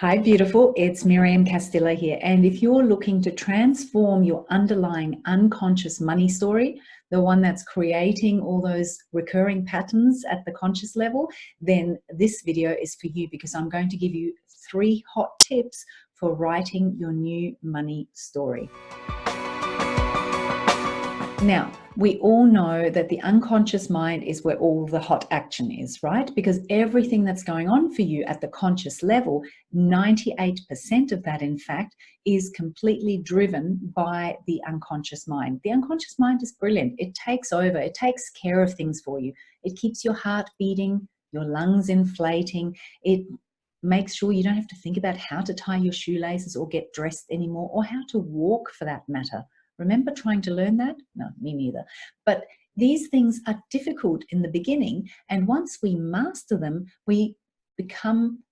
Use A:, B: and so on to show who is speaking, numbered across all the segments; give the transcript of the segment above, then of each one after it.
A: Hi, beautiful. It's Miriam Castilla here. And if you're looking to transform your underlying unconscious money story, the one that's creating all those recurring patterns at the conscious level, then this video is for you because I'm going to give you 3 hot tips for writing your new money story. Now, we all know that the unconscious mind is where all the hot action is, right? Because everything that's going on for you at the conscious level, 98% of that, in fact, is completely driven by the unconscious mind. The unconscious mind is brilliant. It takes over. It takes care of things for you. It keeps your heart beating, your lungs inflating. It makes sure you don't have to think about how to tie your shoelaces or get dressed anymore, or how to walk for that matter. Remember trying to learn that? No, me neither. But these things are difficult in the beginning, and once we master them, we become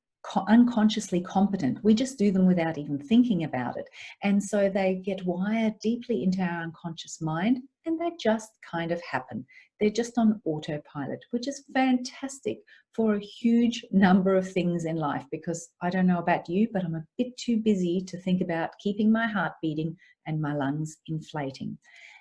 A: unconsciously competent. We just do them without even thinking about it. And so they get wired deeply into our unconscious mind, and they just kind of happen. They're just on autopilot, which is fantastic for a huge number of things in life, because I don't know about you, but I'm a bit too busy to think about keeping my heart beating and my lungs inflating.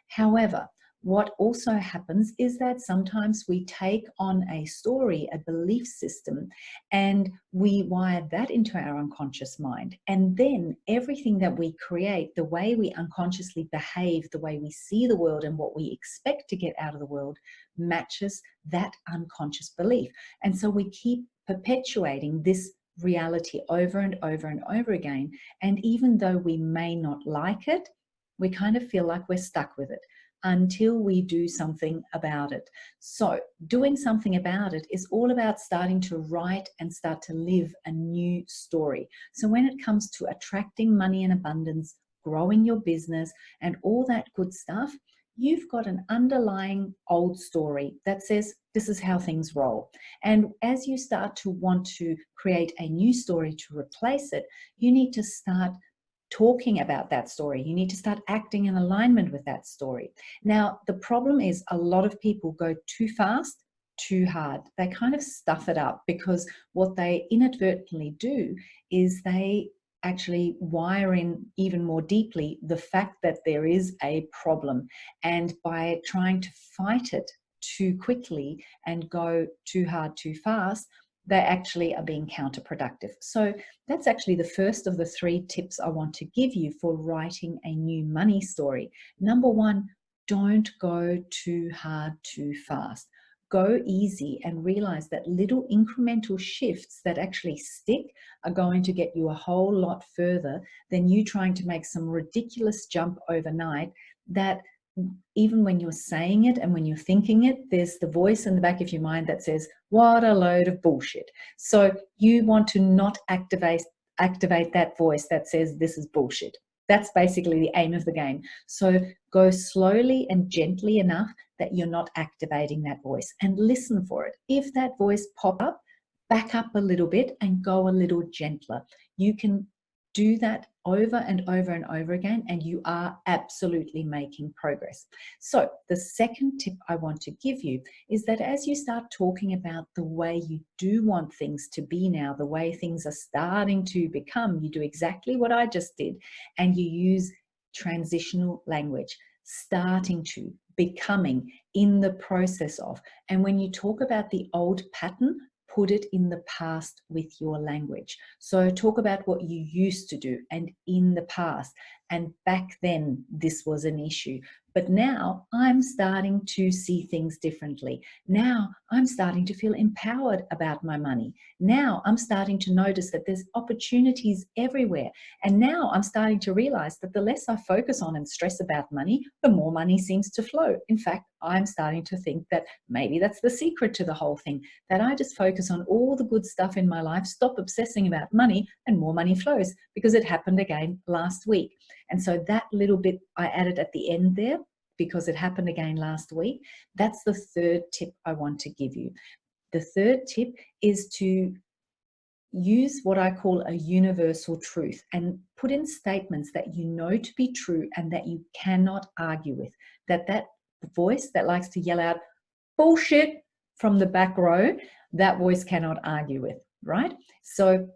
A: However, what also happens is that sometimes we take on a story, a belief system, and we wire that into our unconscious mind. And then everything that we create, the way we unconsciously behave, the way we see the world and what we expect to get out of the world, matches that unconscious belief. And so we keep perpetuating this reality over and over and over again. And even though we may not like it, we kind of feel like we're stuck with it until we do something about it. So doing something about it is all about starting to write and start to live a new story. So when it comes to attracting money and abundance, growing your business and all that good stuff, you've got an underlying old story that says this is how things roll. And as you start to want to create a new story to replace it, you need to start talking about that story. You need to start acting in alignment with that story. Now, the problem is a lot of people go too fast, too hard. They kind of stuff it up, because what they inadvertently do is they actually wire in even more deeply the fact that there is a problem. And by trying to fight it too quickly and go too hard, too fast, they actually are being counterproductive. So that's actually the first of the 3 tips I want to give you for writing a new money story. Number 1, don't go too hard, too fast. Go easy and realize that little incremental shifts that actually stick are going to get you a whole lot further than you trying to make some ridiculous jump overnight that even when you're saying it and when you're thinking it, there's the voice in the back of your mind that says, what a load of bullshit. So you want to not activate that voice that says this is bullshit. That's basically the aim of the game. So go slowly and gently enough that you're not activating that voice, and listen for it. If that voice pop up, back up a little bit and go a little gentler. You can do that over and over and over again, and you are absolutely making progress. So the second tip I want to give you is that as you start talking about the way you do want things to be now, the way things are starting to become, you do exactly what I just did, and you use transitional language, starting to, becoming, in the process of. And when you talk about the old pattern, put it in the past with your language. So talk about what you used to do and in the past. And back then, this was an issue. But now I'm starting to see things differently. Now I'm starting to feel empowered about my money. Now I'm starting to notice that there's opportunities everywhere. And now I'm starting to realize that the less I focus on and stress about money, the more money seems to flow. In fact, I'm starting to think that maybe that's the secret to the whole thing, that I just focus on all the good stuff in my life, stop obsessing about money, and more money flows, because it happened again last week. And so that little bit I added at the end there, because it happened again last week. That's the 3rd tip I want to give you. The 3rd tip is to use what I call a universal truth and put in statements that you know to be true and that you cannot argue with. That voice that likes to yell out bullshit from the back row, that voice cannot argue with, right? So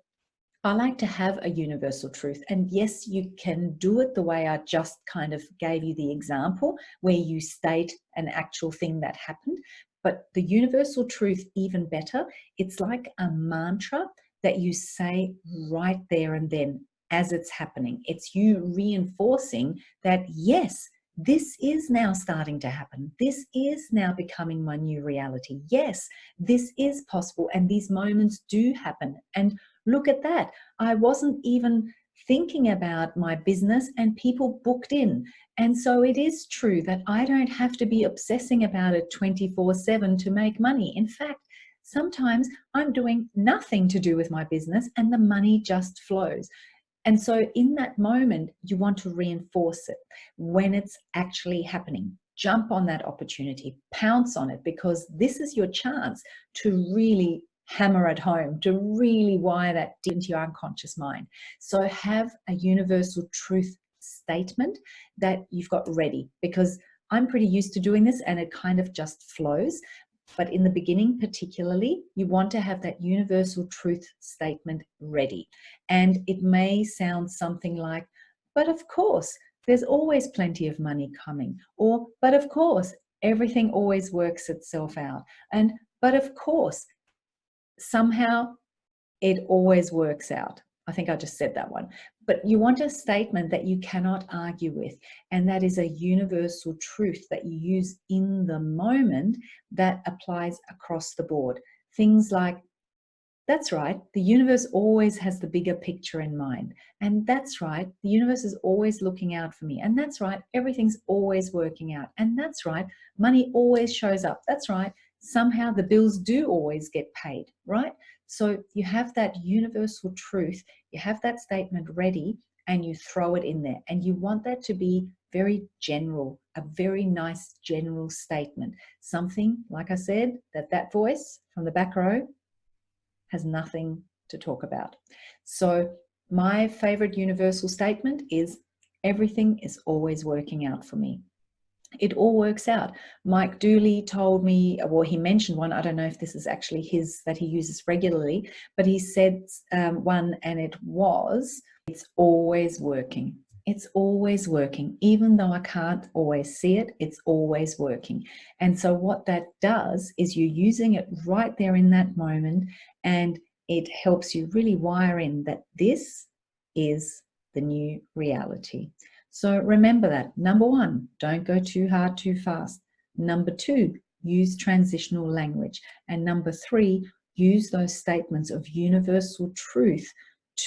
A: I like to have a universal truth. And yes, you can do it the way I just kind of gave you the example, where you state an actual thing that happened. But the universal truth, even better, it's like a mantra that you say right there and then as it's happening. It's you reinforcing that, yes, this is now starting to happen. This is now becoming my new reality. Yes, this is possible. And these moments do happen. And look at that. I wasn't even thinking about my business and people booked in. And so it is true that I don't have to be obsessing about it 24/7 to make money. In fact, sometimes I'm doing nothing to do with my business and the money just flows. And so in that moment, you want to reinforce it when it's actually happening. Jump on that opportunity, pounce on it, because this is your chance to really hammer it home, to really wire that deep into your unconscious mind. So have a universal truth statement that you've got ready, because I'm pretty used to doing this and it kind of just flows. But in the beginning, particularly, you want to have that universal truth statement ready. And it may sound something like, but of course, there's always plenty of money coming. Or, but of course, everything always works itself out. And, but of course, somehow it always works out. I think I just said that one. But you want a statement that you cannot argue with. And that is a universal truth that you use in the moment that applies across the board. Things like, that's right, the universe always has the bigger picture in mind. And that's right, the universe is always looking out for me. And that's right, everything's always working out. And that's right, money always shows up. That's right, somehow the bills do always get paid, right? So you have that universal truth, you have that statement ready, and you throw it in there. And you want that to be very general, a very nice general statement. Something, like I said, that voice from the back row has nothing to talk about. So my favorite universal statement is, everything is always working out for me. It all works out. Mike Dooley told me, well, he mentioned one, I don't know if this is actually his that he uses regularly, but he said one, and it was, it's always working. It's always working. Even though I can't always see it, it's always working. And so what that does is you're using it right there in that moment, and it helps you really wire in that this is the new reality. So remember that. Number one, don't go too hard, too fast. Number two, use transitional language. And number three, use those statements of universal truth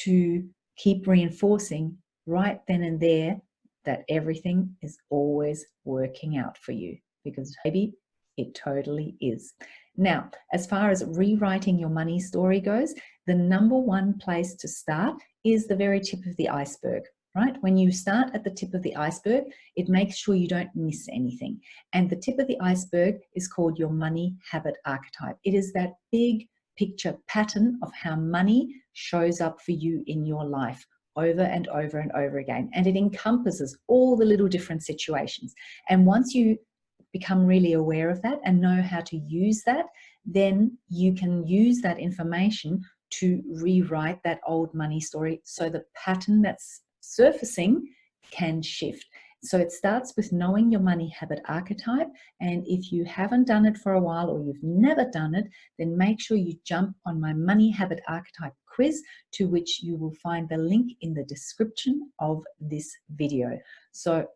A: to keep reinforcing right then and there that everything is always working out for you, because baby, it totally is. Now, as far as rewriting your money story goes, the number one place to start is the very tip of the iceberg, right? When you start at the tip of the iceberg, it makes sure you don't miss anything. And the tip of the iceberg is called your money habit archetype. It is that big picture pattern of how money shows up for you in your life over and over and over again. And it encompasses all the little different situations. And once you become really aware of that and know how to use that, then you can use that information to rewrite that old money story so the pattern that's surfacing can shift. So it starts with knowing your money habit archetype. And if you haven't done it for a while, or you've never done it, then make sure you jump on my money habit archetype quiz, to which you will find the link in the description of this video. So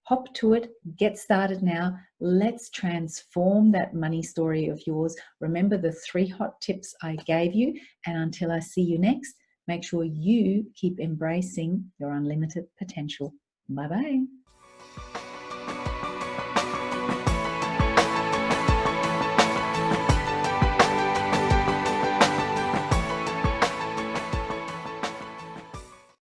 A: hop to it, get started now. Let's transform that money story of yours. Remember the 3 hot tips I gave you. And until I see you next, make sure you keep embracing your unlimited potential. Bye-bye.